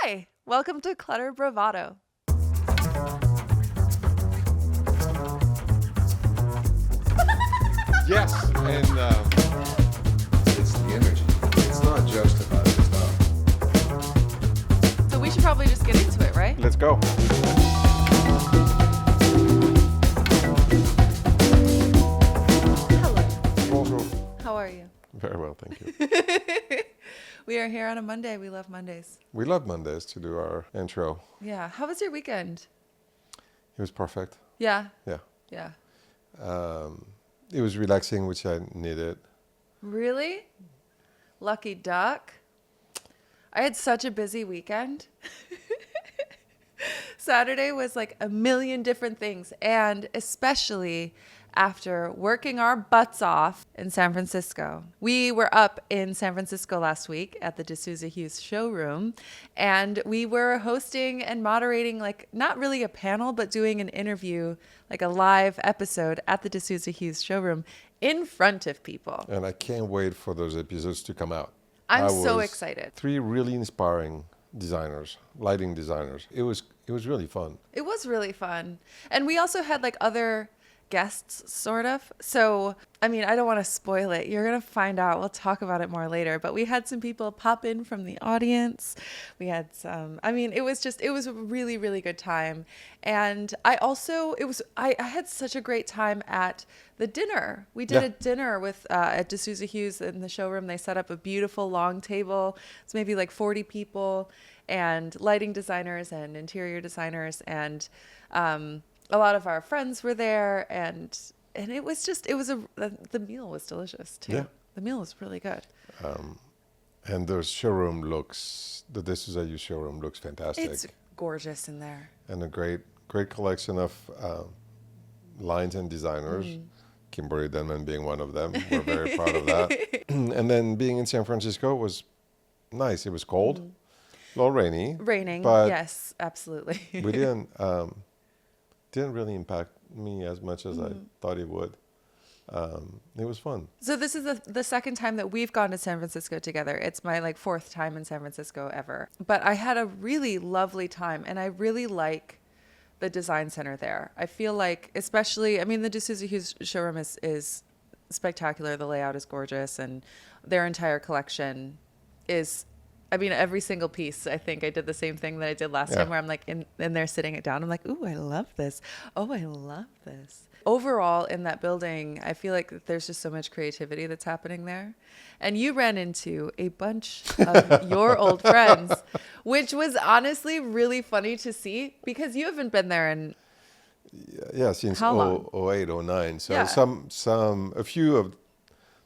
Hi, welcome to Clutter Bravado. Yes, and it's the energy. It's not just about the stuff. So we should probably just get into it, right? Let's go. Hello. Bonjour. How are you? Very well, thank you. We are here on a Monday. We love Mondays. We love Mondays to do our intro. Yeah. How was your weekend? It was perfect. Yeah. Yeah. Yeah. It was relaxing, which I needed. Really? Lucky duck. I had such a busy weekend. Saturday was like a million different things, and especially after working our butts off in San Francisco. We were up in San Francisco last week at the D'Souza Hughes showroom, and we were hosting and moderating, like, not really a panel, but doing an interview, like a live episode at the D'Souza Hughes showroom in front of people. And I can't wait for those episodes to come out. I'm I so was excited. 3 really inspiring designers, lighting designers. It was really fun. It was really fun. And we also had like other guests, sort of. So, I mean, I don't want to spoil it. You're going to find out. We'll talk about it more later. But we had some people pop in from the audience. We had some, I mean, it was a really, really good time. And I had such a great time at the dinner. We did a dinner with, at D'Souza Hughes in the showroom. They set up a beautiful long table. It's maybe like 40 people, and lighting designers and interior designers, and a lot of our friends were there, and it was the meal was delicious too. Yeah. The meal was really good. And the showroom looks, the D'Souza Hughes showroom looks fantastic. It's gorgeous in there. And a great collection of lines and designers. Kimberly Denman being one of them. We're very proud of that. And then being in San Francisco was nice. It was cold, a little rainy. Raining, but yes, absolutely. we didn't really impact me as much as I thought it would. It was fun. So this is the second time that we've gone to San Francisco together. It's my like 4th time in San Francisco ever. But I had a really lovely time, and I really like the design center there. I feel like, especially, I mean, the D'Souza Hughes showroom is spectacular. The layout is gorgeous, and their entire collection is, I mean, every single piece. I think I did the same thing that I did last time, where I'm like in there sitting it down. I'm like, ooh, I love this. Oh, I love this. Overall, in that building, I feel like there's just so much creativity that's happening there. And you ran into a bunch of your old friends, which was honestly really funny to see, because you haven't been there in Since how long? 08, 09. So Yeah. a few of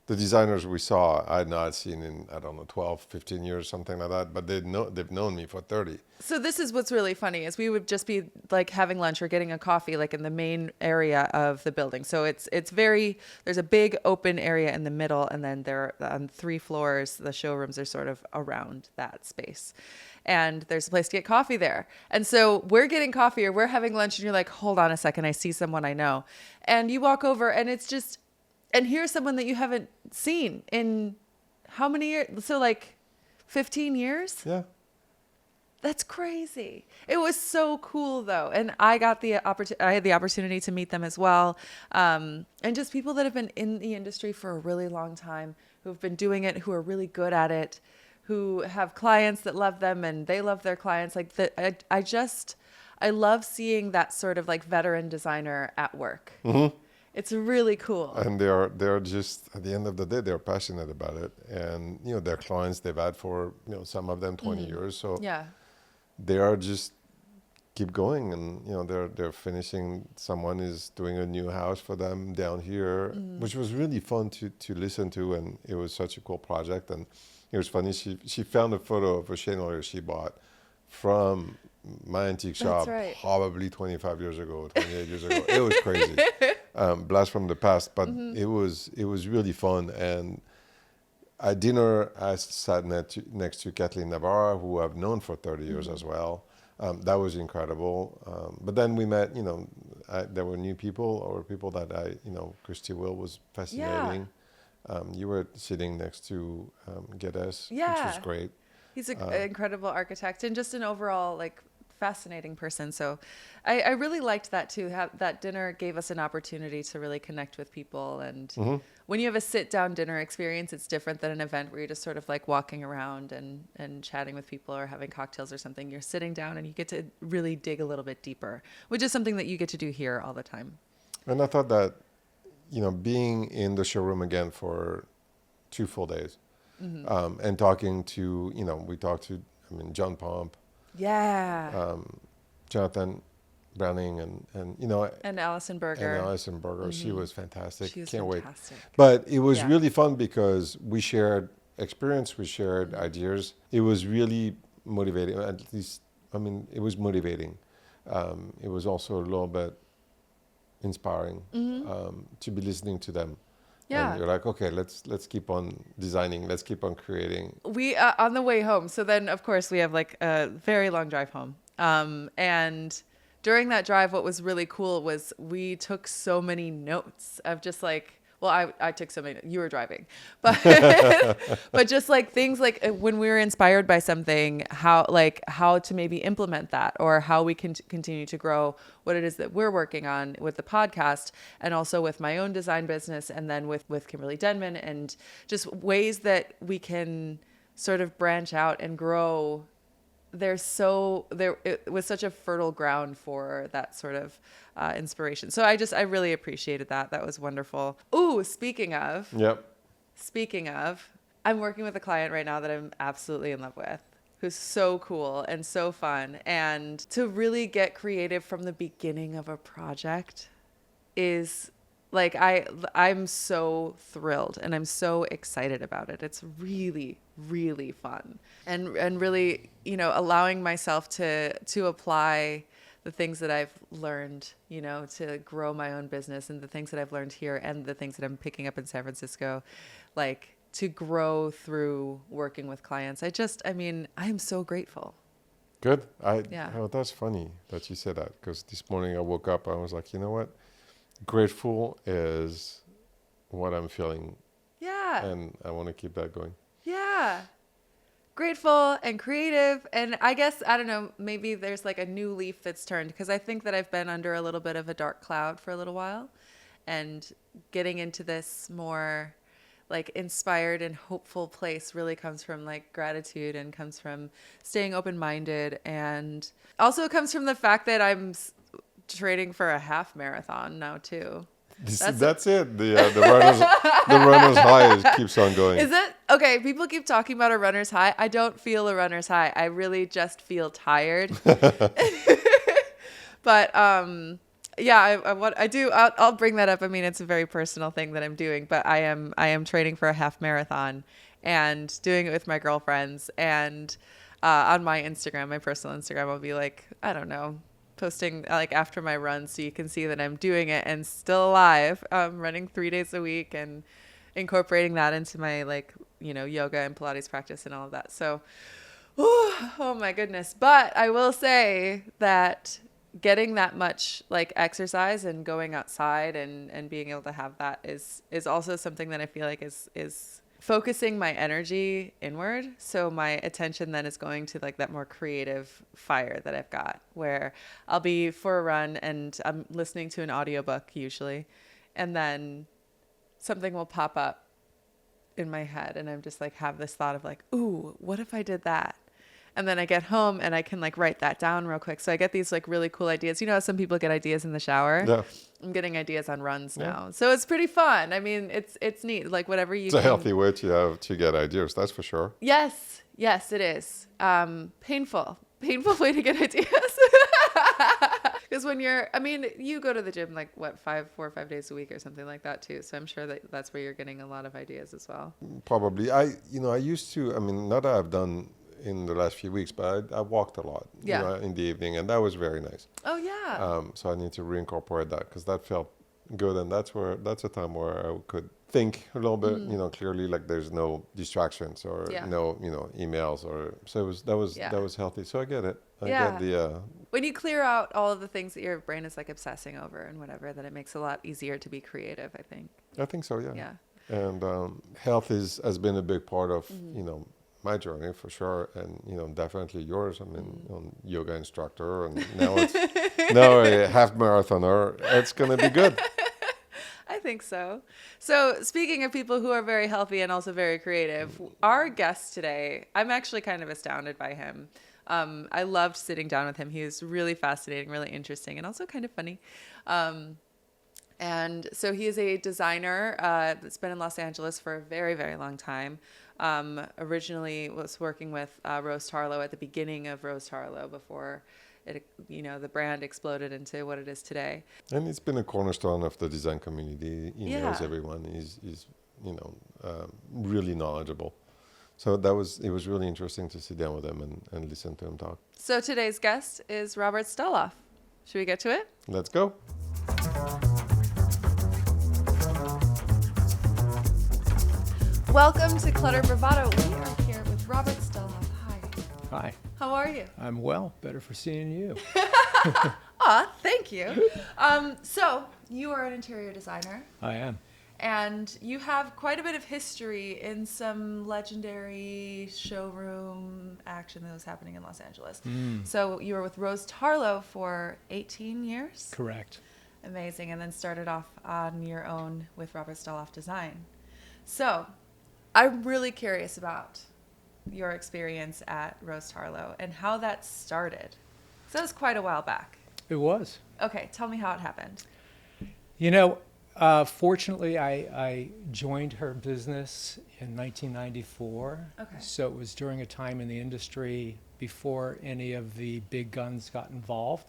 the designers we saw I had not seen in, I don't know, 12, 15 years, something like that. But they've known me for 30. So this is what's really funny, is we would just be like having lunch or getting a coffee like in the main area of the building. So there's a big open area in the middle, and then there on 3 floors, the showrooms are sort of around that space. And there's a place to get coffee there. And so we're getting coffee or we're having lunch, and you're like, hold on a second, I see someone I know. And you walk over, and it's just, and here's someone that you haven't seen in how many years? So like 15 years? Yeah. That's crazy. It was so cool though. And I got I had the opportunity to meet them as well. And just people that have been in the industry for a really long time, who've been doing it, who are really good at it, who have clients that love them and they love their clients. Like I love seeing that sort of like veteran designer at work. Mm-hmm. It's really cool. And they're just, at the end of the day, they're passionate about it. And, their clients they've had for, some of them 20 years. So Yeah. they are just keep going, and they're finishing. Someone is doing a new house for them down here, which was really fun to listen to, and it was such a cool project. And it was funny, she found a photo of a chandelier she bought from my antique shop. That's right. Probably 25 years ago, 28 years ago. It was crazy. Blast from the past, but it was really fun. And at dinner, I sat next to Kathleen Navarra, who I've known for 30 years as well. That was incredible. But then we met, there were new people, or people that Christy Will was fascinating. You were sitting next to Geddes, which was great. He's an incredible architect and just an overall like fascinating person. So I really liked that too. That dinner gave us an opportunity to really connect with people. And when you have a sit down dinner experience, it's different than an event where you're just sort of like walking around and chatting with people or having cocktails or something. You're sitting down and you get to really dig a little bit deeper, which is something that you get to do here all the time. And I thought that, being in the showroom again for 2 full days, and talking to, we talked to, John Pomp, Yeah. Jonathan Browning, And Alison Berger. and Alison Berger. She was fantastic. She was Can't fantastic. wait. But it was Yeah. really fun because we shared experience, we shared ideas. It was really motivating. At least, it was motivating. It was also a little bit inspiring to be listening to them. Yeah. And you're like, okay, let's keep on designing. Let's keep on creating. We on the way home. So then, of course, we have like a very long drive home. And during that drive, what was really cool was we took so many notes of just like, well, I took so many. You were driving, but but just like things like when we were inspired by something, how to maybe implement that, or how we can continue to grow what it is that we're working on with the podcast, and also with my own design business, and then with Kimberly Denman, and just ways that we can sort of branch out and grow. It was such a fertile ground for that sort of inspiration. So I really appreciated that. That was wonderful. Ooh, speaking of, I'm working with a client right now that I'm absolutely in love with, who's so cool and so fun. And to really get creative from the beginning of a project is like, I'm so thrilled and I'm so excited about it. It's really, really fun, and really, allowing myself to apply the things that I've learned, to grow my own business, and the things that I've learned here and the things that I'm picking up in San Francisco, like to grow through working with clients. I am so grateful. Good. Yeah. Oh, that's funny that you said that, because this morning I woke up, I was like, you know what? Grateful is what I'm feeling. Yeah. And I want to keep that going. Yeah. Grateful and creative. And I guess, I don't know, maybe there's like a new leaf that's turned, because I think that I've been under a little bit of a dark cloud for a little while, and getting into this more like inspired and hopeful place really comes from like gratitude, and comes from staying open-minded, and also comes from the fact that I'm training for a half marathon now too. That's it. The runner's high keeps on going. Is it? Okay, people keep talking about a runner's high. I don't feel a runner's high. I really just feel tired. But yeah, what I do, I'll bring that up. I mean, it's a very personal thing that I'm doing, but I am training for a half marathon and doing it with my girlfriends. And on my Instagram, my personal Instagram, I'll be like, I don't know, posting like after my run, so you can see that I'm doing it and still alive. Running 3 days a week and incorporating that into my yoga and Pilates practice and all of that. So, oh my goodness. But I will say that getting that much like exercise and going outside and being able to have that is also something that I feel like is focusing my energy inward. So my attention then is going to like that more creative fire that I've got, where I'll be for a run and I'm listening to an audiobook usually, and then something will pop up in my head, and I'm just like have this thought of like, ooh, what if I did that? And then I get home and I can like write that down real quick. So I get these like really cool ideas. You know how some people get ideas in the shower? Yeah. I'm getting ideas on runs now. So it's pretty fun. I mean, it's neat. Like whatever you It's a healthy way to get ideas, that's for sure. Yes, it is. Painful way to get ideas. Because when you go to the gym like 4 or 5 days a week or something like that too. So I'm sure that that's where you're getting a lot of ideas as well. Probably. I used to, not that I've done in the last few weeks, but I walked a lot in the evening, and that was very nice. Oh yeah. So I need to reincorporate that, because that felt good, and that's a time where I could think a little bit, clearly, like there's no distractions or no, emails, or so that was healthy. So I get it. I get the when you clear out all of the things that your brain is like obsessing over and whatever, then it makes it a lot easier to be creative, I think. I think so, yeah. Yeah. And health has been a big part of my journey for sure, and definitely yours. I mean, yoga instructor, and now it's now a half marathoner. It's gonna be good. I think so. So, speaking of people who are very healthy and also very creative, our guest today, I'm actually kind of astounded by him. I loved sitting down with him. He was really fascinating, really interesting, and also kind of funny. And so he is a designer that's been in Los Angeles for a very, very long time. Originally was working with Rose Tarlow at the beginning of Rose Tarlow before the brand exploded into what it is today. And it's been a cornerstone of the design community. He knows Yeah. everyone. He's really knowledgeable. So it was really interesting to sit down with him and listen to him talk. So today's guest is Robert Steloff. Should we get to it? Let's go. Welcome to Clutter Bravado. We are here with Robert Steloff. Hi. Hi, How are you? I'm well. Better for seeing you. Aw, thank you. So you are an interior designer, I am. and you have quite a bit of history in some legendary showroom action that was happening in Los Angeles. So you were with Rose Tarlow for 18 years? Correct. Amazing. And then started off on your own with Robert Steloff Design. So I'm really curious about your experience at Rose Tarlow and how that started. So that was quite a while back. It was. Okay, tell me how it happened. Fortunately, I joined her business in 1994. Okay. So it was during a time in the industry before any of the big guns got involved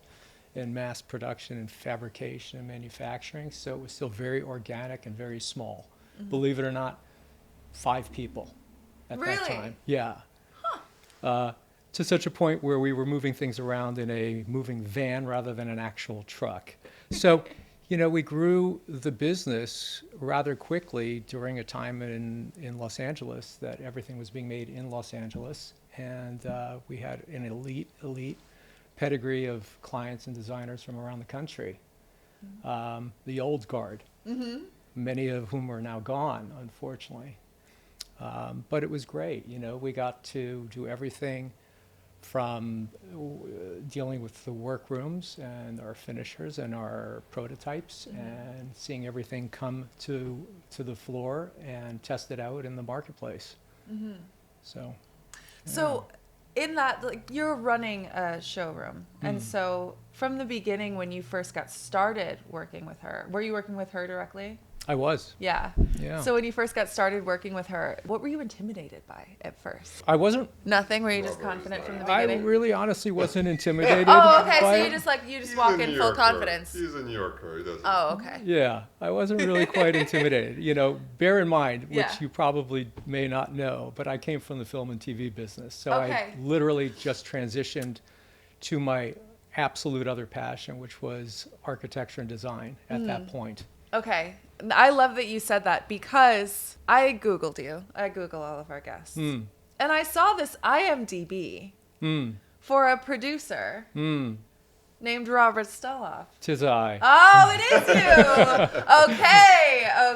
in mass production and fabrication and manufacturing. So it was still very organic and very small. Believe it or not, 5 people at that Really? time. Yeah. To such a point where we were moving things around in a moving van rather than an actual truck. So, we grew the business rather quickly during a time in Los Angeles that everything was being made in Los Angeles. And we had an elite pedigree of clients and designers from around the country. The old guard, many of whom are now gone, unfortunately. But it was great. We got to do everything from dealing with the workrooms and our finishers and our prototypes and seeing everything come to the floor and test it out in the marketplace. So in that, like, you're running a showroom. And so from the beginning, when you first got started working with her, were you working with her directly? I was. Yeah. Yeah. So when you first got started working with her, what were you intimidated by at first? I wasn't. Nothing? Were you just confident from the I beginning? really honestly wasn't intimidated. Oh, okay. So by you it. just walk in full confidence. He's a New Yorker. He doesn't. Oh, okay. Yeah, I wasn't really quite intimidated. Bear in mind, which Yeah. you probably may not know, but I came from the film and TV business. So Okay. I literally just transitioned to my absolute other passion, which was architecture and design at that point. Okay. I love that you said that because I Googled you. I Google all of our guests. And I saw this IMDb for a producer named Robert Steloff. 'Tis I. Oh, it is you.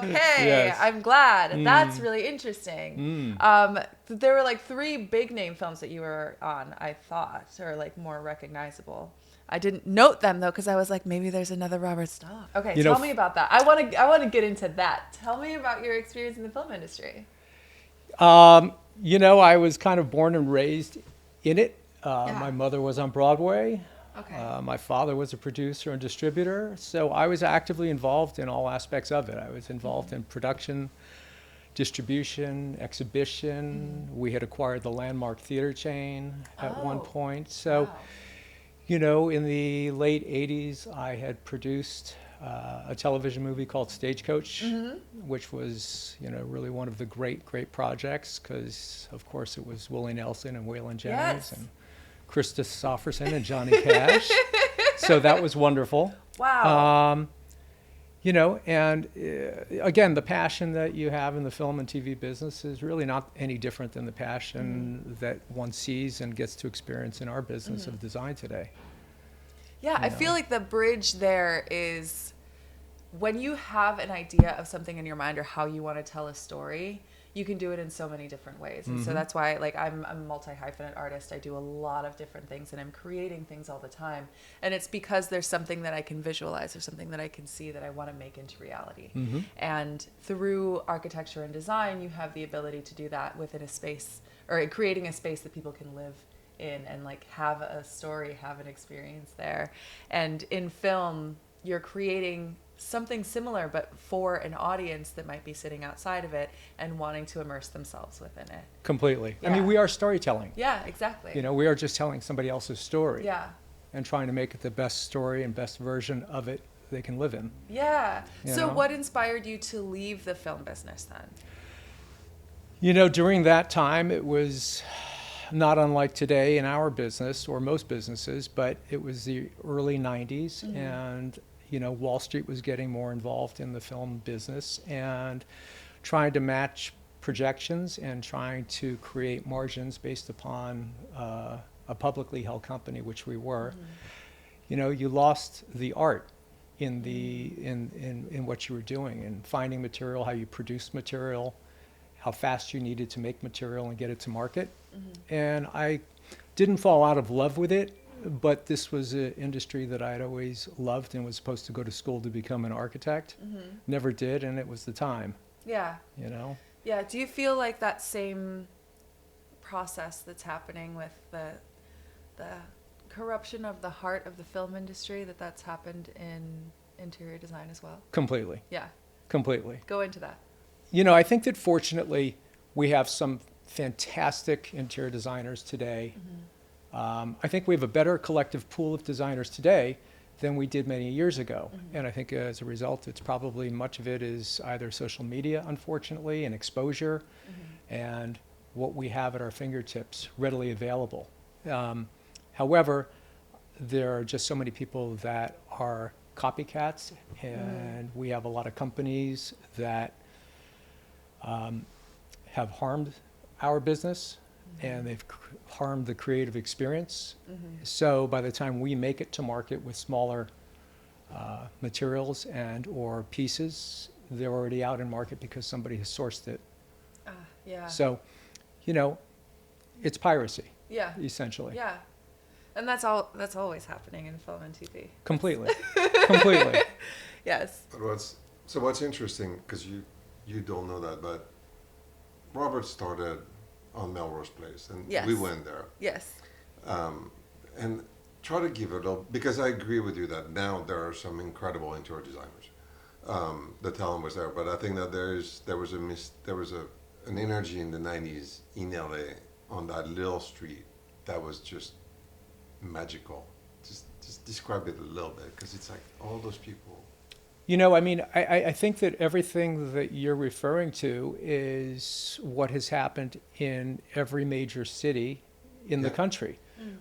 Okay. Yes. I'm glad. That's really interesting. There were like 3 big name films that you were on, I thought, or like more recognizable. I didn't note them though because I was like, maybe there's another Robert Steloff. Okay, tell me about that. I want to get into that. Tell me about your experience in the film industry. I was kind of born and raised in it. My mother was on Broadway. Okay. My father was a producer and distributor, so I was actively involved in all aspects of it. I was involved in production, distribution, exhibition. We had acquired the Landmark Theater chain at one point. So, wow. in the late 80s, I had produced a television movie called Stagecoach, which was, really one of the great projects because, of course, it was Willie Nelson and Waylon Jennings and Krista Sofferson and Johnny Cash. So that was wonderful. Wow. Again, the passion that you have in the film and TV business is really not any different than the passion that one sees and gets to experience in our business of design today. Yeah, I feel like the bridge there is when you have an idea of something in your mind or how you want to tell a story, you can do it in so many different ways. And so that's why, like, I'm a multi-hyphenate artist. I do a lot of different things, and I'm creating things all the time. And it's because there's something that I can visualize or something that I can see that I want to make into reality. And through architecture and design, you have the ability to do that within a space, or creating a space that people can live in and like have a story, have an experience there. And in film, you're creating something similar, but for an audience that might be sitting outside of it and wanting to immerse themselves within it. Completely. I Yeah. mean, we are storytelling. Yeah, exactly. You know, we are just telling somebody else's story. Yeah. And trying to make it the best story and best version of it they can live in. Yeah. You So know? what inspired you to leave the film business then? You know, during that time, it was not unlike today in our business or most businesses, but it was the early 90s, and you know, Wall Street was getting more involved in the film business and trying to match projections and trying to create margins based upon a publicly held company, which we were. You know, you lost the art in the in what you were doing, and finding material, how you produced material, how fast you needed to make material and get it to market. And I didn't fall out of love with it, but this was an industry that I'd always loved and was supposed to go to school to become an architect. Never did, and it was the time, Yeah. you know? Yeah. Do you feel like that same process that's happening with the corruption of the heart of the film industry, that's happened in interior design as well? Completely, Yeah. completely. Go into that. You know, I think that fortunately we have some fantastic interior designers today. I think we have a better collective pool of designers today than we did many years ago. And I think as a result, it's probably much of it is either social media, unfortunately, and exposure, and what we have at our fingertips readily available. However, there are just so many people that are copycats, and we have a lot of companies that have harmed our business, and they've harmed the creative experience. So by the time we make it to market with smaller materials and or pieces, they're already out in market because somebody has sourced it. Yeah. So, you know, it's piracy, Yeah. essentially. Yeah. And that's always happening in film and TV. Completely. Completely. Yes. But what's interesting, because you don't know that, but Robert started on Melrose Place, and Yes. we went there. Yes. And try to give it a, because I agree with you that now there are some incredible interior designers. The talent was there, but I think that there was an energy in the 90s in LA on that little street that was just magical. Just describe it a little bit, because it's like all those people. You know, I mean, I think that everything that you're referring to is what has happened in every major city in the Yeah. country,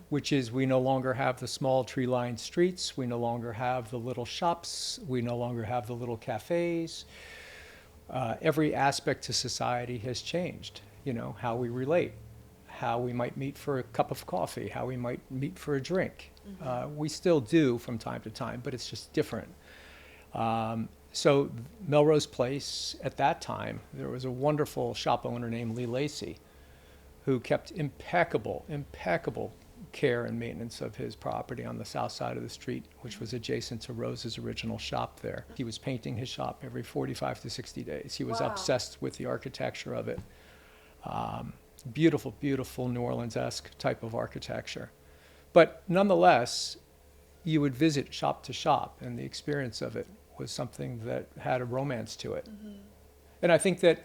which is we no longer have the small tree-lined streets, we no longer have the little shops, we no longer have the little cafes. Every aspect to society has changed, you know, how we relate, how we might meet for a cup of coffee, how we might meet for a drink. We still do from time to time, but it's just different. So Melrose Place, at that time, there was a wonderful shop owner named Lee Lacey who kept impeccable care and maintenance of his property on the south side of the street, which was adjacent to Rose's original shop there. He was painting his shop every 45 to 60 days. He was Wow. obsessed with the architecture of it. Beautiful, beautiful New Orleans-esque type of architecture. But nonetheless, you would visit shop to shop, and the experience of it was something that had a romance to it. And I think that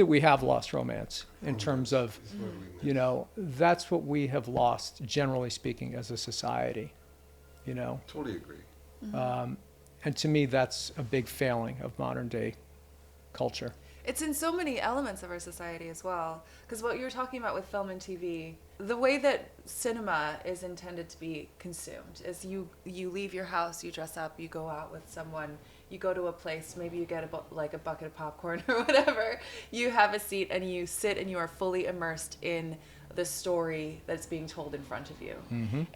we have lost romance in terms of, It's what we miss. you know, that's what we have lost, generally speaking, as a society, you know. Totally agree. And to me, that's a big failing of modern day culture. It's in so many elements of our society as well. Because what you're talking about with film and TV, the way that cinema is intended to be consumed is you leave your house, you dress up, you go out with someone, you go to a place, maybe you get a bucket of popcorn or whatever, you have a seat and you sit and you are fully immersed in the story that's being told in front of you.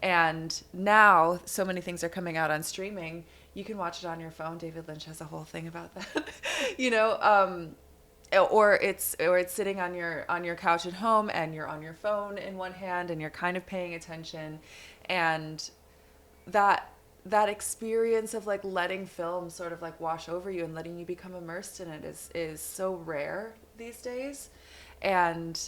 And now so many things are coming out on streaming. You can watch it on your phone. David Lynch has a whole thing about that. You know, or it's sitting on your couch at home and you're on your phone in one hand and you're kind of paying attention, and that experience of like letting film sort of like wash over you and letting you become immersed in it is so rare these days. And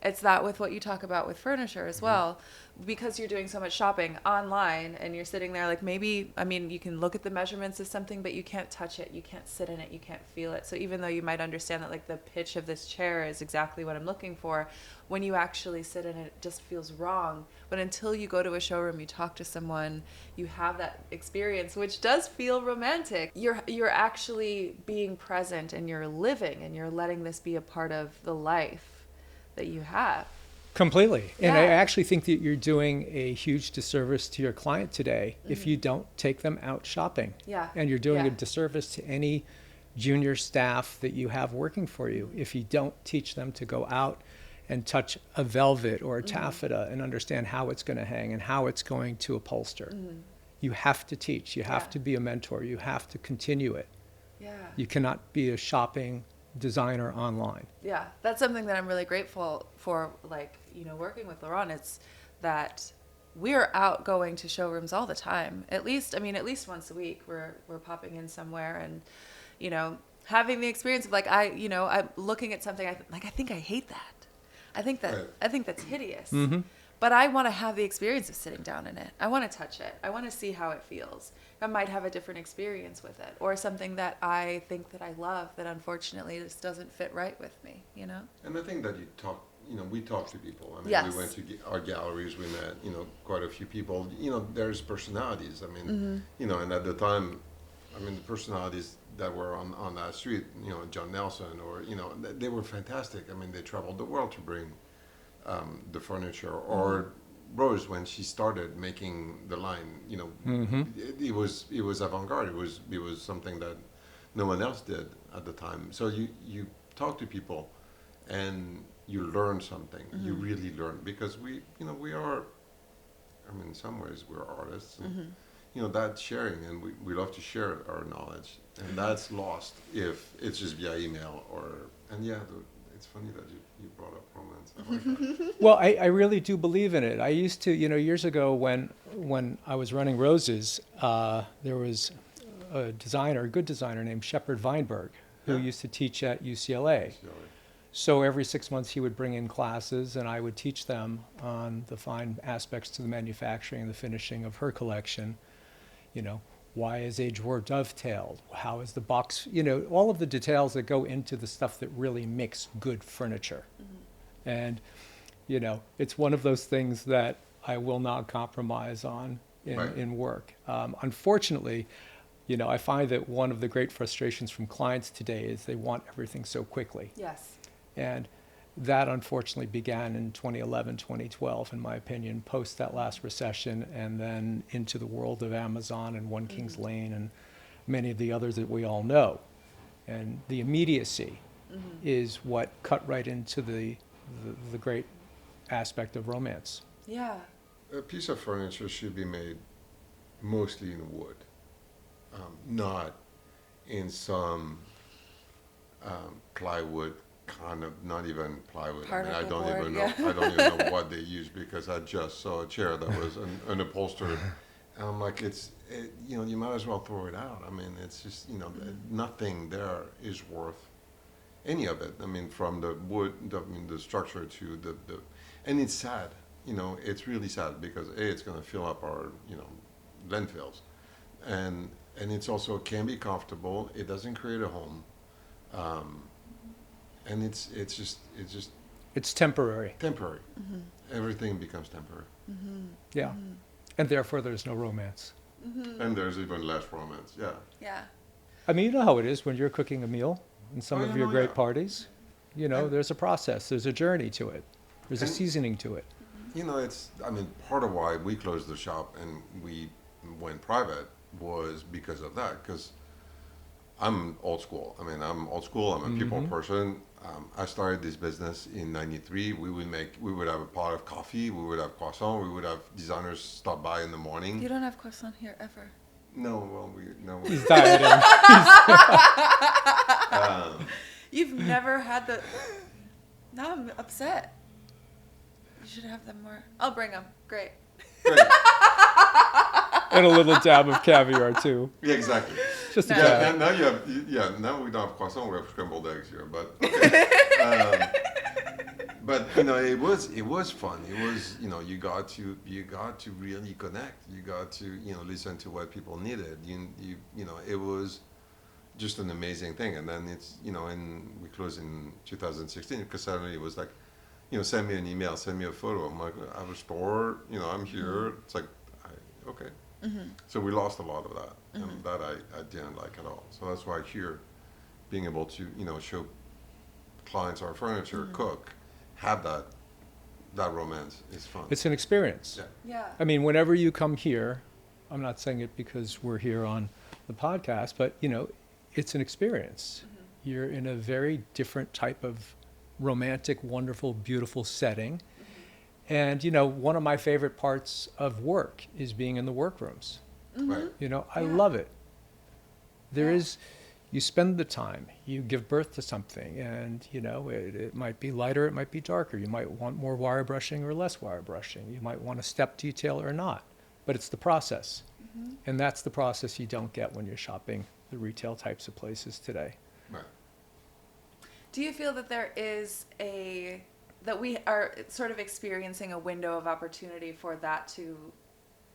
it's that with what you talk about with furniture as well, because you're doing so much shopping online and you're sitting there like, maybe, I mean, you can look at the measurements of something, but you can't touch it, you can't sit in it, you can't feel it. So even though you might understand that like the pitch of this chair is exactly what I'm looking for, when you actually sit in it, it just feels wrong. But until you go to a showroom, you talk to someone, you have that experience, which does feel romantic. You're actually being present and you're living and you're letting this be a part of the life that you have. Completely. And I Yeah. actually think that you're doing a huge disservice to your client today if you don't take them out shopping. Yeah. And you're doing a Yeah. disservice to any junior staff that you have working for you if you don't teach them to go out and touch a velvet or a taffeta and understand how it's going to hang and how it's going to upholster. You have to teach. You have Yeah. to be a mentor. You have to continue it. Yeah. You cannot be a shopping designer online. Yeah, that's something that I'm really grateful for, like, working with Laurent. It's that we're out going to showrooms all the time. At least once a week we're popping in somewhere and, having the experience of like, I'm looking at something, I think I hate that. I think that's hideous. But I want to have the experience of sitting down in it. I want to touch it. I want to see how it feels. I might have a different experience with it, or something that I think that I love that unfortunately just doesn't fit right with me, And I think that we talk to people. I mean, Yes. we went to our galleries, we met, quite a few people. There's personalities. I mean, and at the time, the personalities that were on that street, John Nelson, or, they were fantastic. I mean, they traveled the world to bring the furniture, or Rose, when she started making the line, it was avant-garde. It was something that no one else did at the time. So you talk to people and you learn something. You really learn, because we are, in some ways we're artists, and that sharing, and we love to share our knowledge, and that's lost if it's just via email it's funny that you brought up romance. I like that. Well, I really do believe in it. I used to, years ago when I was running Roses, there was a good designer named Shepard Weinberg, who Yeah. used to teach at UCLA. So every 6 months he would bring in classes and I would teach them on the fine aspects to the manufacturing and the finishing of her collection. Why is a drawer dovetailed? How is the box, all of the details that go into the stuff that really makes good furniture. And, it's one of those things that I will not compromise on in work. Unfortunately, I find that one of the great frustrations from clients today is they want everything so quickly. Yes. And that unfortunately began in 2011, 2012, in my opinion, post that last recession, and then into the world of Amazon and One Kings Lane and many of the others that we all know. And the immediacy is what cut right into the great aspect of romance. Yeah. A piece of furniture should be made mostly in wood, not in some plywood kind of, not even plywood. I don't Particle even board, know. yeah. I don't even know what they use, because I just saw a chair that was unupholstered, and I'm like, you might as well throw it out. I mean, it's just nothing there is worth any of it. I mean, from the wood, the structure to the and it's sad. It's really sad, because it's going to fill up our landfills, and it's also can be comfortable. It doesn't create a home. And it's just It's temporary. temporary. Everything becomes temporary, Yeah. And therefore there's no romance. and there's even less romance. Yeah, Yeah. I mean, you know how it is when you're cooking a meal in some Oh, of yeah, your no, great yeah. parties. There's a process, there's a journey to it, there's a And- seasoning to it. it's. Part of why we closed the shop and we went private was because of that. Because I'm old school. I'm old school. I'm a people person. I started this business in '93. We would have a pot of coffee. We would have croissant. We would have designers stop by in the morning. You don't have croissant here ever. No, well, He's dieting. You've never had the. Now I'm upset. You should have them more. I'll bring them. Great. Great. And a little dab of caviar too. Yeah, exactly. Just a No. Yeah, dab. now you have, now we don't have croissant, we have scrambled eggs here, but okay. But it was fun. It was, you got to really connect. You got to, listen to what people needed. It was just an amazing thing. And then it's, and we closed in 2016 because suddenly it was like, send me an email, send me a photo. I'm like, I have a store, I'm here. It's like, okay. So we lost a lot of that, and that I didn't like at all. So that's why here, being able to, show clients our furniture, cook, have that romance is fun. It's an experience. Yeah. Yeah. I mean, whenever you come here, I'm not saying it because we're here on the podcast, but it's an experience. You're in a very different type of romantic, wonderful, beautiful setting. And, one of my favorite parts of work is being in the workrooms. Right. I Yeah. love it. There Yeah. is, you spend the time, you give birth to something, and, it might be lighter, it might be darker. You might want more wire brushing or less wire brushing. You might want a step detail or not. But it's the process. And that's the process you don't get when you're shopping the retail types of places today. Right. Do you feel that that we are sort of experiencing a window of opportunity for that to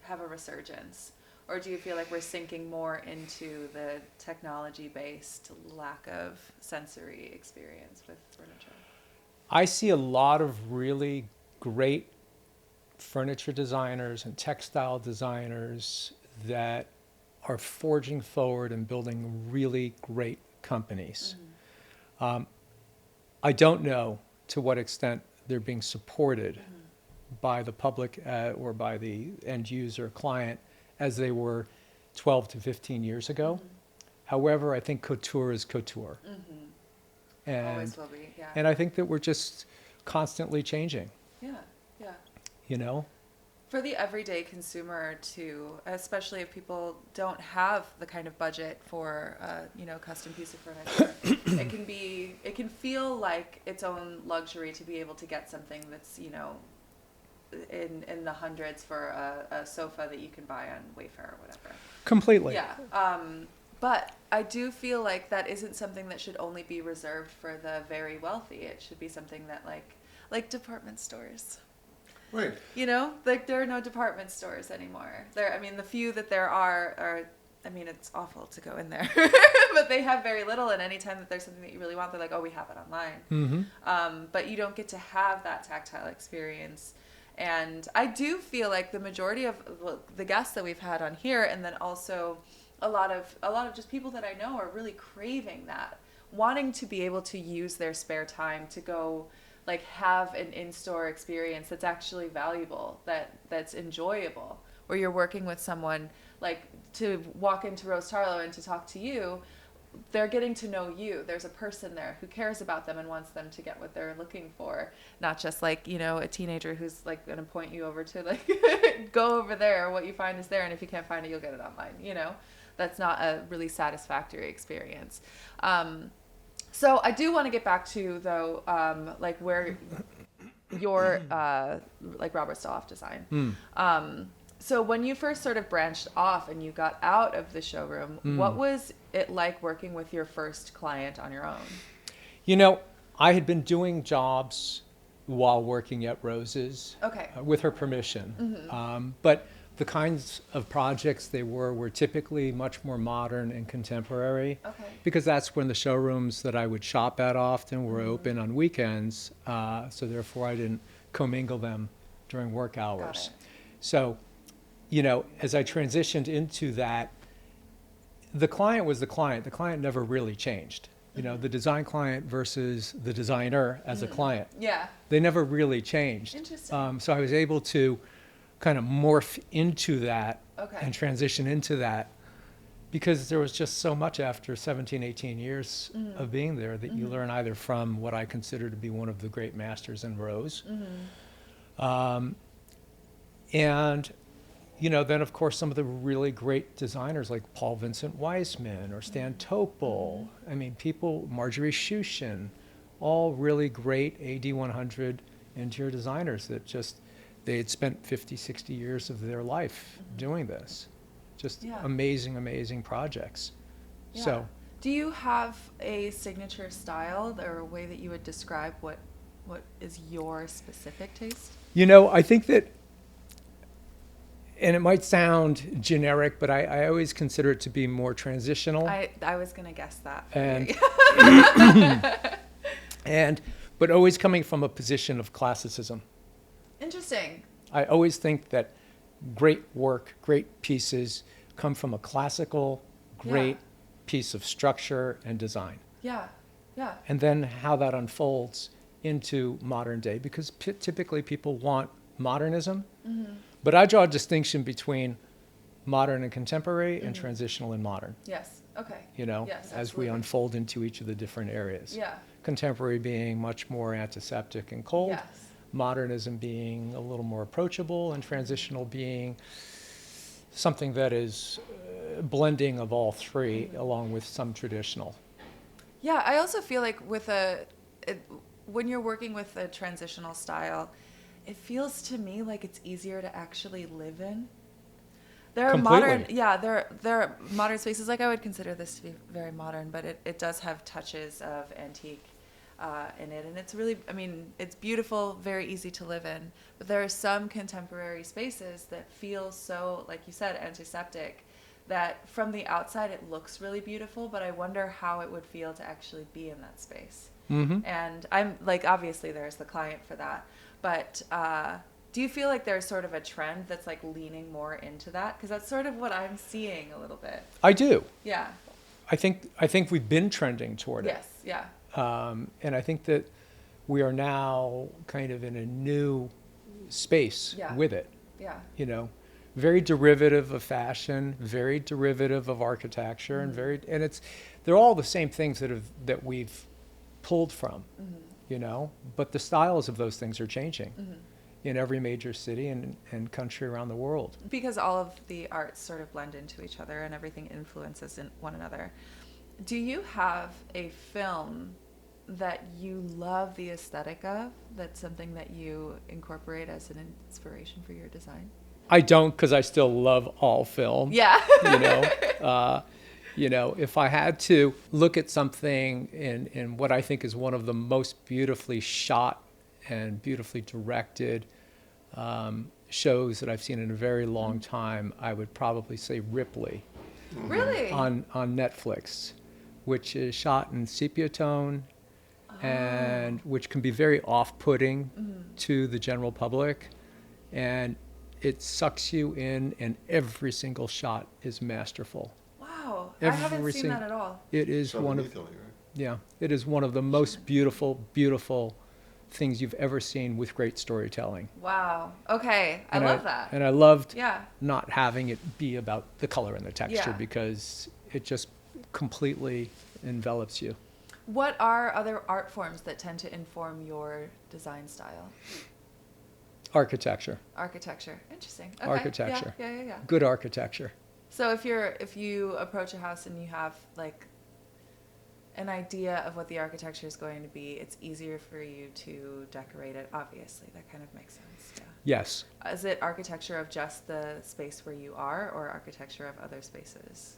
have a resurgence? Or do you feel like we're sinking more into the technology-based lack of sensory experience with furniture? I see a lot of really great furniture designers and textile designers that are forging forward and building really great companies. I don't know to what extent they're being supported by the public or by the end user client as they were 12 to 15 years ago. However, I think couture is couture. Always will be, yeah. And I think that we're just constantly changing, Yeah. For the everyday consumer too, especially if people don't have the kind of budget for custom piece of furniture, it can feel like its own luxury to be able to get something that's in the hundreds for a sofa that you can buy on Wayfair or whatever. completely. Yeah. But I do feel like that isn't something that should only be reserved for the very wealthy. It should be something that like department stores. Right. There are no department stores anymore. The few that there are, it's awful to go in there, but they have very little. And anytime that there's something that you really want, they're like, oh, we have it online. But you don't get to have that tactile experience. And I do feel like the majority of the guests that we've had on here, and then also a lot of just people that I know are really craving that, wanting to be able to use their spare time to go have an in-store experience that's actually valuable, that's enjoyable, where you're working with someone, to walk into Rose Tarlow and to talk to you, they're getting to know you. There's a person there who cares about them and wants them to get what they're looking for, not just a teenager who's going to point you over to go over there, what you find is there, and if you can't find it, you'll get it online. That's not a really satisfactory experience. So I do want to get back to, though, where your Robert Steloff design. So when you first sort of branched off and you got out of the showroom, what was it like working with your first client on your own? I had been doing jobs while working at Rose's, with her permission. But the kinds of projects they were typically much more modern and contemporary, because that's when the showrooms that I would shop at often were open on weekends, so therefore I didn't commingle them during work hours. So, as I transitioned into that, the client was the client. The client never really changed. The design client versus the designer as a client. Yeah. They never really changed. Interesting. So I was able to kind of morph into that and transition into that, because there was just so much after 17, 18 years of being there that you learn either from what I consider to be one of the great masters in Rose. And then of course some of the really great designers like Paul Vincent Weissman or Stan Topol. I mean, Marjorie Shushin, all really great AD 100 interior designers that they had spent 50, 60 years of their life doing this. Just amazing, amazing projects. Yeah. So, do you have a signature style or a way that you would describe what is your specific taste? I think that, and it might sound generic, but I always consider it to be more transitional. I was going to guess that. But always coming from a position of classicism. Interesting. I always think that great work, great pieces come from a classical, great piece of structure and design. Yeah, yeah. And then how that unfolds into modern day, because typically people want modernism. But I draw a distinction between modern and contemporary and transitional and modern. Yes, okay. As Yes, we absolutely. unfold into each of the different areas. Yeah. Contemporary being much more antiseptic and cold. Yes. Modernism being a little more approachable, and transitional being something that is blending of all three along with some traditional. Yeah, I also feel like when you're working with a transitional style, it feels to me like it's easier to actually live in. There are Completely. there are modern spaces. Like, I would consider this to be very modern, but it does have touches of antique in it, and it's really, it's beautiful, very easy to live in. But there are some contemporary spaces that feel so, like you said, antiseptic, that from the outside it looks really beautiful, but I wonder how it would feel to actually be in that space. And I'm like, obviously there's the client for that, but do you feel like there's sort of a trend that's like leaning more into that? Because that's sort of what I'm seeing a little bit. I do. Yeah. I think we've been trending toward it. Yes. Yeah. And I think that we are now kind of in a new space with it. Yeah. Very derivative of fashion, very derivative of architecture, and they're all the same things that we've pulled from, but the styles of those things are changing in every major city and country around the world. Because all of the arts sort of blend into each other and everything influences one another. Do you have a film that you love the aesthetic of, that's something that you incorporate as an inspiration for your design? I don't, because I still love all film. Yeah. If I had to look at something in what I think is one of the most beautifully shot and beautifully directed shows that I've seen in a very long time, I would probably say Ripley. Really? On Netflix, which is shot in sepia tone, and which can be very off-putting to the general public, and it sucks you in, and every single shot is masterful. Wow, I haven't seen that at all. It is Shot one in of Italy, right? it is one of the most beautiful things you've ever seen with great storytelling. Wow. Okay, I love that. And I loved Yeah. not having it be about the color and the texture, Yeah. because it just completely envelops you. What are other art forms that tend to inform your design style? Architecture. Architecture. Interesting. Okay. Architecture. Yeah. Good architecture. So if you approach a house and you have like an idea of what the architecture is going to be, it's easier for you to decorate it. Obviously, that kind of makes sense. Yeah. Yes. Is it architecture of just the space where you are, or architecture of other spaces?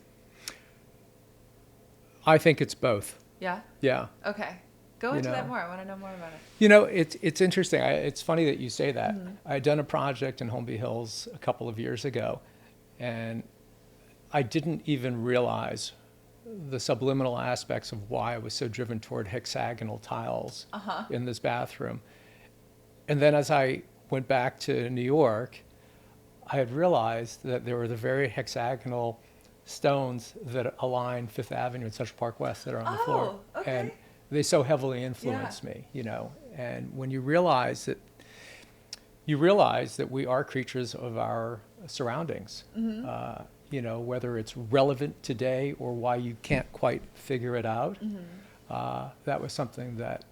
I think it's both. Yeah. Yeah. Okay. Go into that more. I want to know more about it. It's interesting. It's funny that you say that. I had done a project in Holmby Hills a couple of years ago, and I didn't even realize the subliminal aspects of why I was so driven toward hexagonal tiles in this bathroom. And then as I went back to New York, I had realized that there were the very hexagonal stones that align Fifth Avenue and Central Park West that are on the floor. Okay. And they so heavily influenced me, And when you realize that we are creatures of our surroundings, whether it's relevant today or why you can't quite figure it out, that was something that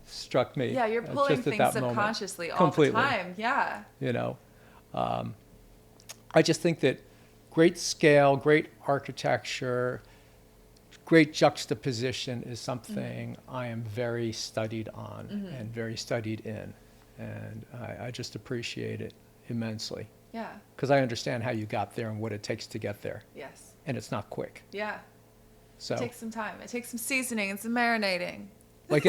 struck me. Yeah, you're pulling just at things that moment. subconsciously all Completely. the time. Yeah. I just think that great scale, great architecture, great juxtaposition is something I am very studied on and very studied in. And I just appreciate it immensely. Yeah. Because I understand how you got there and what it takes to get there. Yes. And it's not quick. Yeah. So, It takes some time. It takes some seasoning and some marinating. like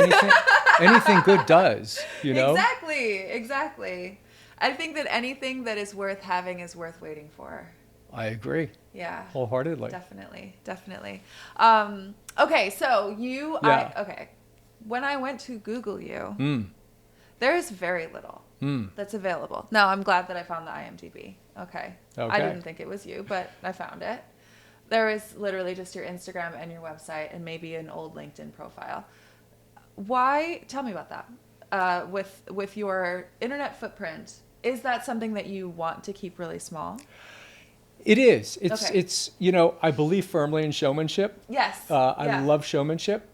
anything good does, you know? Exactly. I think that anything that is worth having is worth waiting for. I agree. Yeah. Wholeheartedly. Definitely. Okay, so okay. When I went to Google you, there is very little that's available. Now, I'm glad that I found the IMDb. Okay. I didn't think it was you, but I found it. There is literally just your Instagram and your website and maybe an old LinkedIn profile. Why? Tell me about that. With your internet footprint, is that something that you want to keep really small? It is. Okay. It's I believe firmly in showmanship. Yes. I love showmanship,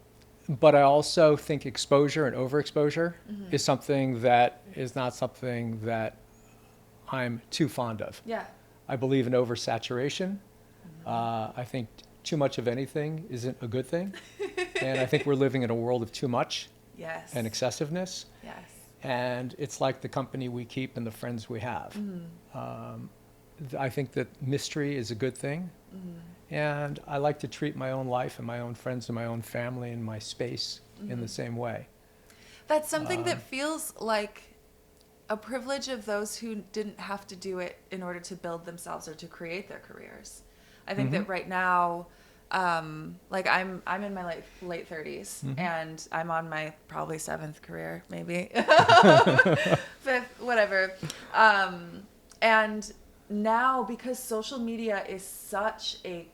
but I also think exposure and overexposure is something that is not something that I'm too fond of. Yeah. I believe in oversaturation. I think too much of anything isn't a good thing. And I think we're living in a world of too much Yes. and excessiveness. Yes. And it's like the company we keep and the friends we have. I think that mystery is a good thing. And I like to treat my own life and my own friends and my own family and my space in the same way. That's something that feels like a privilege of those who didn't have to do it in order to build themselves or to create their careers. I think that right now, like I'm in my late 30s and I'm on my probably 7th career, maybe 5th, whatever. And now, because social media is such a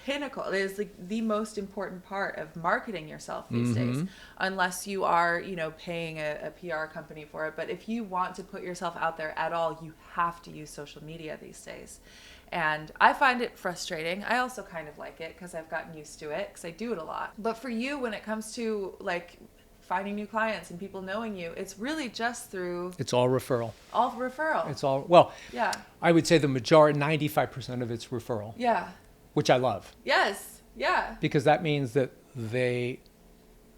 pinnacle, it is like the most important part of marketing yourself these days, unless you are, paying a PR company for it. But if you want to put yourself out there at all, you have to use social media these days. And I find it frustrating. I also kind of like it because I've gotten used to it because I do it a lot. But for you, when it comes to like finding new clients and people knowing you, it's really just through... It's all referral. All referral. It's all, well, Yeah. I would say the majority, 95% of it's referral. Yeah. Which I love. Yes. Yeah. Because that means that the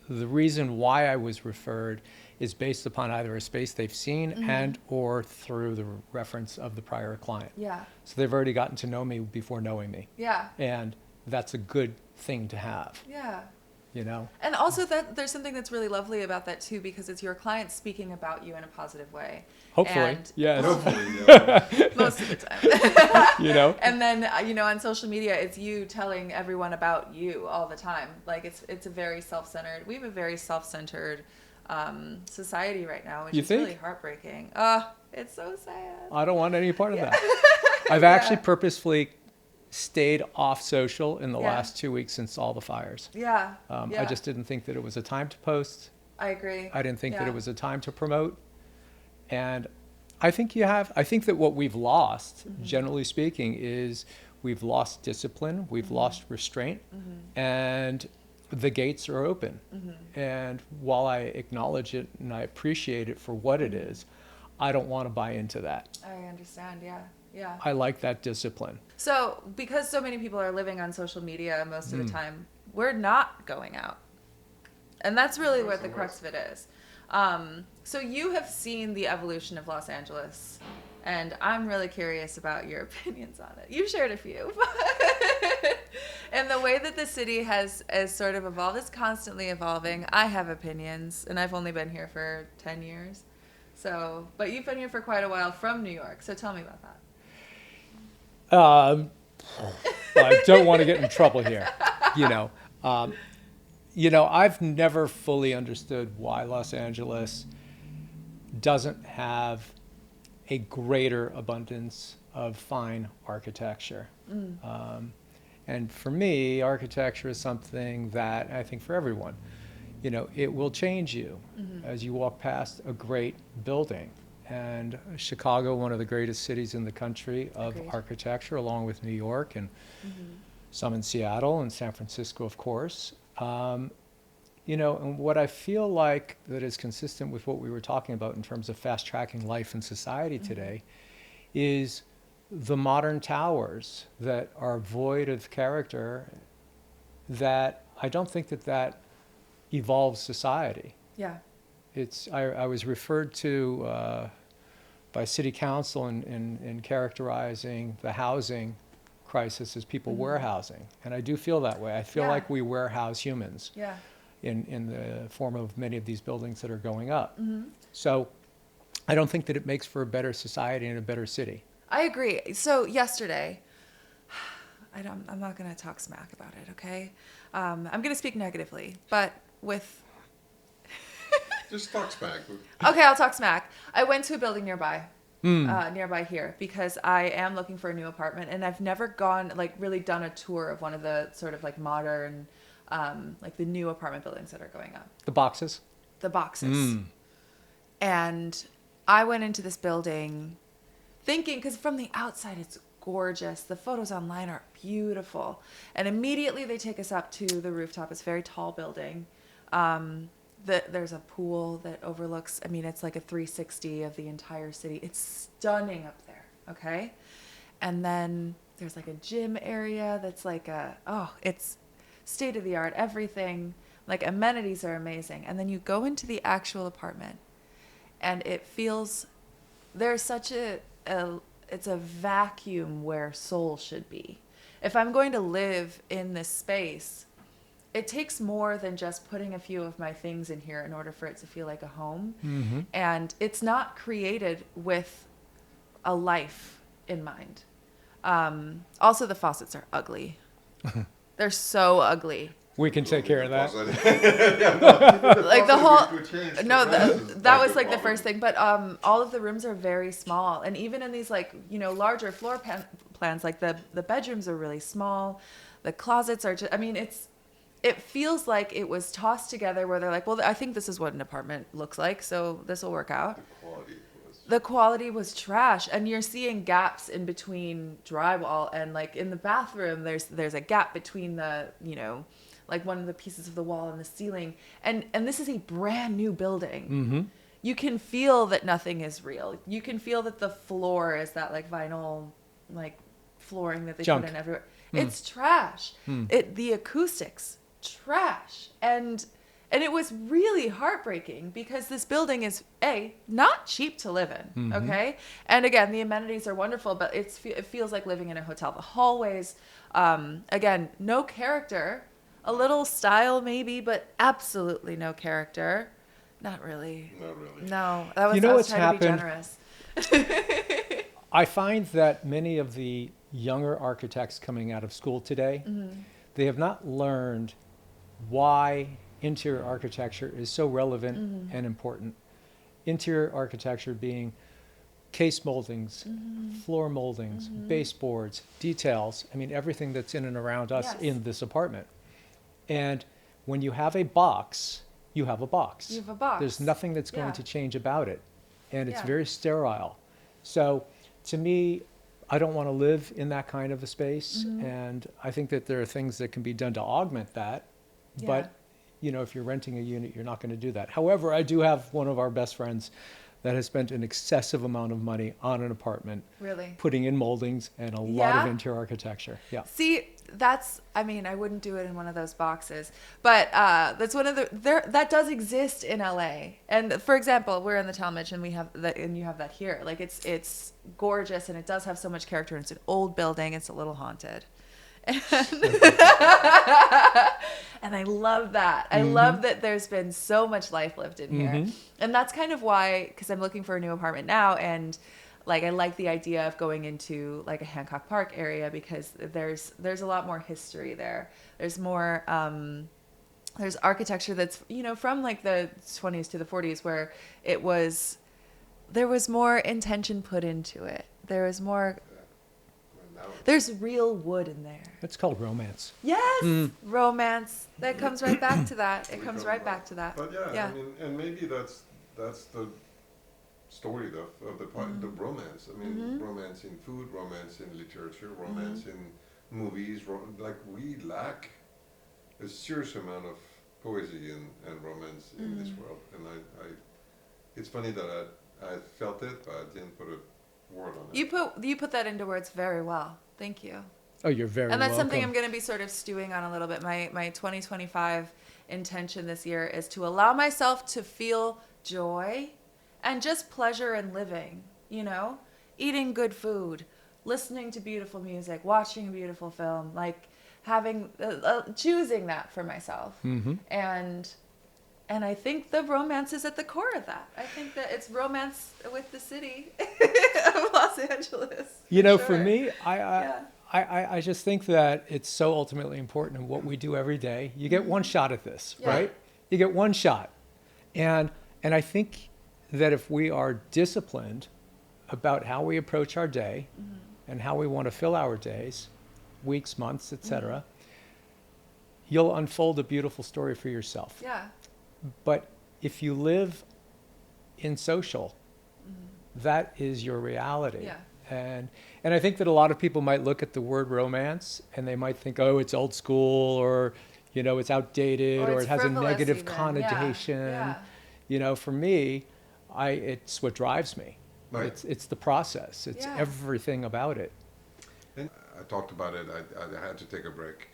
reason why I was referred is based upon either a space they've seen and or through the reference of the prior client. Yeah. So they've already gotten to know me before knowing me. Yeah. And that's a good thing to have, Yeah. And also that there's something that's really lovely about that too, because it's your client speaking about you in a positive way. Hopefully. And Yes. most of the time. And then, on social media, it's you telling everyone about you all the time. Like it's a very we have a very self-centered society right now, which is really heartbreaking. It's so sad. I don't want any part of that. I've actually purposefully stayed off social in the last 2 weeks since all the fires. Yeah. I just didn't think that it was a time to post. I agree. I didn't think that it was a time to promote. And I think that what we've lost, generally speaking, is we've lost discipline, we've lost restraint, and the gates are open. And while I acknowledge it and I appreciate it for what it is, I don't want to buy into that. I understand, yeah. I like that discipline. So, because so many people are living on social media most of the time, we're not going out. And that's really what the crux of it is. So you have seen the evolution of Los Angeles, and I'm really curious about your opinions on it. You've shared a few. And the way that the city has sort of evolved, it's constantly evolving. I have opinions, and I've only been here for 10 years. So, but you've been here for quite a while from New York, so tell me about that. I don't want to get in trouble here, I've never fully understood why Los Angeles doesn't have a greater abundance of fine architecture. And for me, architecture is something that I think for everyone, it will change you as you walk past a great building. And Chicago, one of the greatest cities in the country of architecture, along with New York and some in Seattle and San Francisco, of course. And what I feel like that is consistent with what we were talking about in terms of fast-tracking life in society today is the modern towers that are void of character, that I don't think that evolves society. Yeah. I was referred to by city council in characterizing the housing crisis as people warehousing. And I do feel that way. I feel Yeah. like we warehouse humans Yeah. in the form of many of these buildings that are going up. Mm-hmm. So I don't think that it makes for a better society and a better city. I agree. So yesterday, I'm not going to talk smack about it, okay? I'm going to speak negatively, but with... Just talk smack. Okay, I'll talk smack. I went to a building nearby here, because I am looking for a new apartment, and I've never gone, like, really done a tour of one of the sort of, like, modern, like, the new apartment buildings that are going up. The boxes? The boxes. And I went into this building thinking, because from the outside it's gorgeous. The photos online are beautiful. And immediately they take us up to the rooftop. It's a very tall building. There's a pool that overlooks, I mean, it's like a 360 of the entire city. It's stunning up there, okay? And then there's like a gym area that's like it's state of the art, everything. Like, amenities are amazing. And then you go into the actual apartment, and it feels, there's such it's a vacuum where soul should be. If I'm going to live in this space, it takes more than just putting a few of my things in here in order for it to feel like a home. Mm-hmm. And it's not created with a life in mind. Also, the faucets are ugly. They're so ugly. We can take care of that. Like the whole, no, that was like the first thing. But all of the rooms are very small. And even in these, like, you know, larger floor plans, like the bedrooms are really small. The closets are just, I mean, it feels like it was tossed together where they're like, well, I think this is what an apartment looks like, so this will work out. The quality was trash, and you're seeing gaps in between drywall, and like in the bathroom, there's a gap between the, you know, like one of the pieces of the wall and the ceiling, and this is a brand new building. Mm-hmm. You can feel that nothing is real. You can feel that the floor is that like vinyl, like flooring that they Junk. put in everywhere. It's trash. The acoustics, trash. And it was really heartbreaking, because this building is not cheap to live in. Okay. And again, the amenities are wonderful, but it feels like living in a hotel. The hallways, again, no character, a little style maybe, but absolutely no character. Not really. Not really. No, that was, You know I was what's trying to be happened? generous. I find that many of the younger architects coming out of school today, they have not learned why interior architecture is so relevant and important. Interior architecture being case moldings, floor moldings, baseboards, details. I mean, everything that's in and around us Yes. in this apartment. And when you have a box, you have a box. You have a box. There's nothing that's going Yeah. to change about it. And it's Yeah. very sterile. So to me, I don't want to live in that kind of a space. And I think that there are things that can be done to augment that. Yeah. But, you know, if you're renting a unit, you're not going to do that. However, I do have one of our best friends that has spent an excessive amount of money on an apartment, Really? putting in moldings and a lot of Yeah? interior architecture. Yeah. See, I mean, I wouldn't do it in one of those boxes, but that's one of that does exist in LA. And for example, we're in the Talmadge, and we have that, and you have that here. Like, it's gorgeous, and it does have so much character. It's an old building. It's a little haunted. And, and I love that. I love that there's been so much life lived in here. And that's kind of why, because I'm looking for a new apartment now, and like, I like the idea of going into like a Hancock Park area, because there's a lot more history there. There's more, there's architecture that's, you know, from like the 20s to the 40s, where there was more intention put into it. There's real wood in there. It's called romance. Yes, romance. That comes right back to that. It comes right back to that. But yeah, Yeah. I mean, and maybe that's the story of the part, the romance. I mean, romance in food, romance in literature, romance in movies. Like, we lack a serious amount of poesy and romance in this world. And I it's funny that I felt it, but I didn't put a word on it. You put that into words very well. Thank you. Oh, you're very And that's welcome. something I'm going to be sort of stewing on a little bit. My 2025 intention this year is to allow myself to feel joy and just pleasure in living, you know, eating good food, listening to beautiful music, watching a beautiful film, like having choosing that for myself. Mm-hmm. And I think the romance is at the core of that. I think that it's romance with the city of Los Angeles. You know, sure. for me, Yeah. I just think that it's so ultimately important in what we do every day. You get one shot at this, Yeah. right? You get one shot. And I think that if we are disciplined about how we approach our day and how we want to fill our days, weeks, months, etc., you'll unfold a beautiful story for yourself. Yeah. But if you live in social, that is your reality. Yeah. And I think that a lot of people might look at the word romance and they might think, oh, it's old school, or, you know, it's outdated, Or or it's it has a frivolous negative even. Yeah. connotation. Yeah. You know, for me, it's what drives me. Right. It's the process. It's Yeah. everything about it. And I talked about it. I had to take a break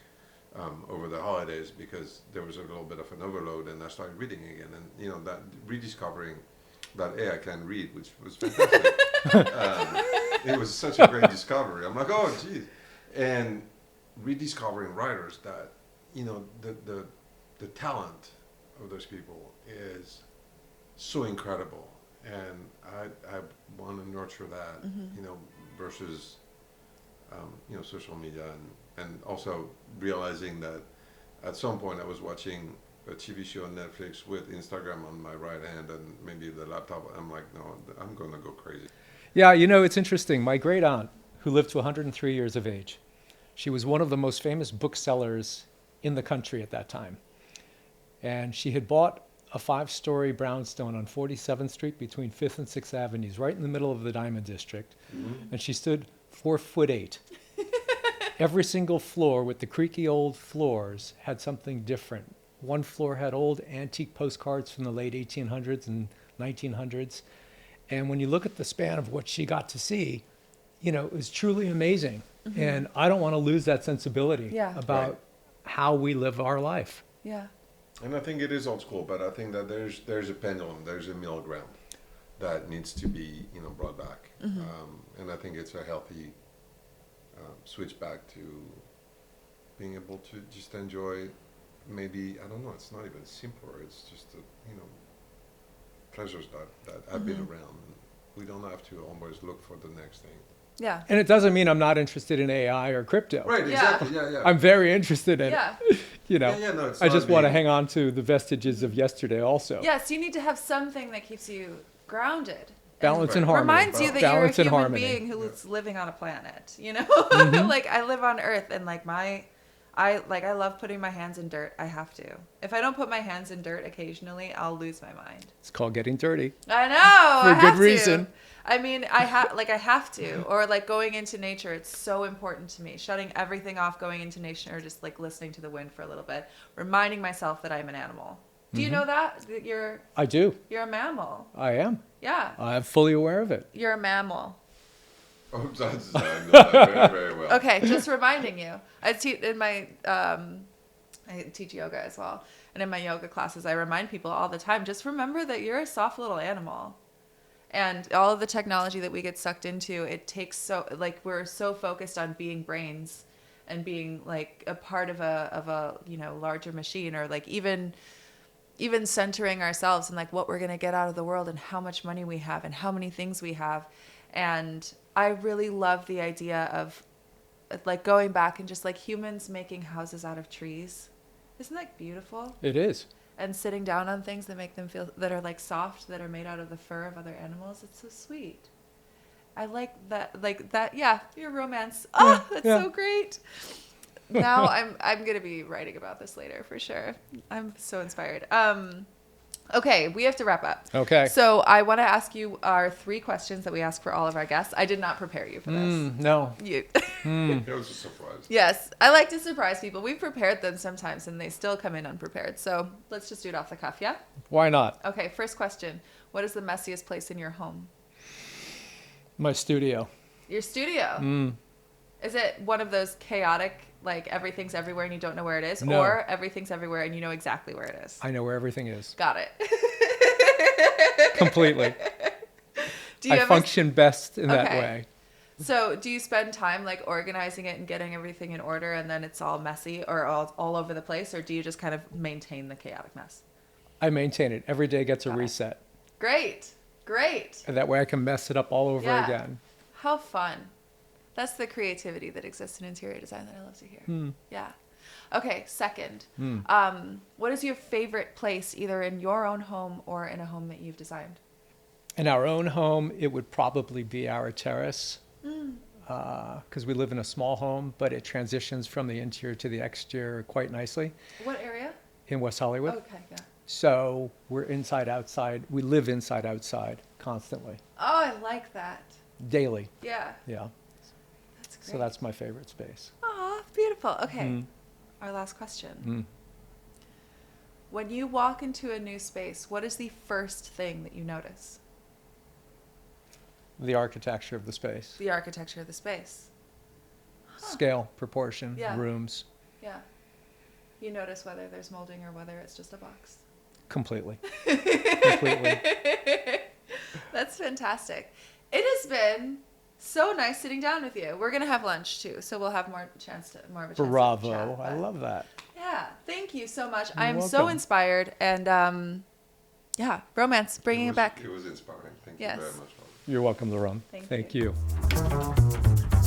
over the holidays because there was a little bit of an overload, and I started reading again. And you know, that rediscovering that I can read, which was fantastic. It was such a great discovery. I'm like, oh, geez, and rediscovering writers that, you know, the talent of those people is so incredible, and I want to nurture that, you know, versus you know, social media, and also realizing that at some point I was watching a TV show on Netflix with Instagram on my right hand and maybe the laptop. I'm like, no, I'm gonna go crazy. Yeah, you know, it's interesting. My great aunt, who lived to 103 years of age, she was one of the most famous booksellers in the country at that time. And she had bought a 5-story brownstone on 47th Street between 5th and 6th Avenues, right in the middle of the Diamond District. And she stood 4'8". Every single floor with the creaky old floors had something different. One floor had old antique postcards from the late 1800s and 1900s. And when you look at the span of what she got to see, you know, it was truly amazing. And I don't want to lose that sensibility Yeah. about Right. how we live our life. Yeah. And I think it is old school, but I think that there's a pendulum, there's a middle ground that needs to be, you know, brought back. And I think it's a healthy switch back to being able to just enjoy. Maybe, I don't know, it's not even simpler. It's just, you know, pleasures that have been around. We don't have to always look for the next thing. Yeah. And it doesn't mean I'm not interested in AI or crypto. Right, Yeah. exactly, yeah. I'm very interested in Yeah. it. You know, Yeah, no, it's I not just want to being- hang on to the vestiges of yesterday also. Yes, you need to have something that keeps you grounded. Balance and and harmony. reminds you that you're a Balance and human harmony. being who's living on a planet, you know? Like, I live on Earth, and like I love putting my hands in dirt. I have to. If I don't put my hands in dirt occasionally, I'll lose my mind. It's called getting dirty. I know. For I good have reason. To. I mean, I have to. Or like going into nature, it's so important to me. Shutting everything off, going into nature, or just like listening to the wind for a little bit, reminding myself that I'm an animal. Do you know that you're I do. a mammal? I am. Yeah, I'm fully aware of it. you're a mammal. Oh, that's, I know that very, very well. Okay, just reminding you. I teach yoga as well, and in my yoga classes, I remind people all the time: just remember that you're a soft little animal. And all of the technology that we get sucked into, it takes we're so focused on being brains and being like a part of a you know, larger machine, or like even centering ourselves and like what we're going to get out of the world and how much money we have and how many things we have. And I really love the idea of like going back and just like humans making houses out of trees. Isn't that beautiful? It is. And sitting down on things that make them feel, that are like soft, that are made out of the fur of other animals. It's so sweet. I like that. Yeah, your romance. Oh, that's yeah. so great. Now I'm going to be writing about this later for sure. I'm so inspired. Okay, we have to wrap up. Okay. So I want to ask you our 3 questions that we ask for all of our guests. I did not prepare you for this. No. You. It was a surprise. Yes, I like to surprise people. We've prepared them sometimes and they still come in unprepared. So let's just do it off the cuff, yeah? Why not? Okay, first question. What is the messiest place in your home? My studio. Your studio. Is it one of those chaotic, like everything's everywhere and you don't know where it is? No. Or everything's everywhere and you know exactly where it is? I know where everything is. Got it. Completely. Do you I ever, function best in that Okay. way. So do you spend time like organizing it and getting everything in order and then it's all messy or all over the place? Or do you just kind of maintain the chaotic mess? I maintain it. Every day gets a Got it. reset. Great. Great. And that way I can mess it up all over Yeah. again. How fun. That's the creativity that exists in interior design that I love to hear. Yeah. Okay, second. What is your favorite place, either in your own home or in a home that you've designed? In our own home, it would probably be our terrace. Because we live in a small home, but it transitions from the interior to the exterior quite nicely What area? in West Hollywood. Okay, yeah. So we're inside, outside. We live inside, outside constantly, Oh, I like that. daily. Yeah, Yeah. that's great. So that's my favorite space. Oh, beautiful. Okay, our last question. When you walk into a new space, what is the first thing that you notice? The architecture of the space, The architecture of the space. scale, proportion, Yeah. rooms, Yeah. You notice whether there's molding or whether it's just a box. completely. Completely. That's fantastic. It has been so nice sitting down with you. We're gonna have lunch too, so we'll have more of a chance to chat. Bravo. I but- love that. Yeah, thank you so much. You're I'm so welcome. inspired, and yeah, romance, bringing it back. It was inspiring. Thank Yes. you very much. You're welcome, Laurent. Thank Thank you. you.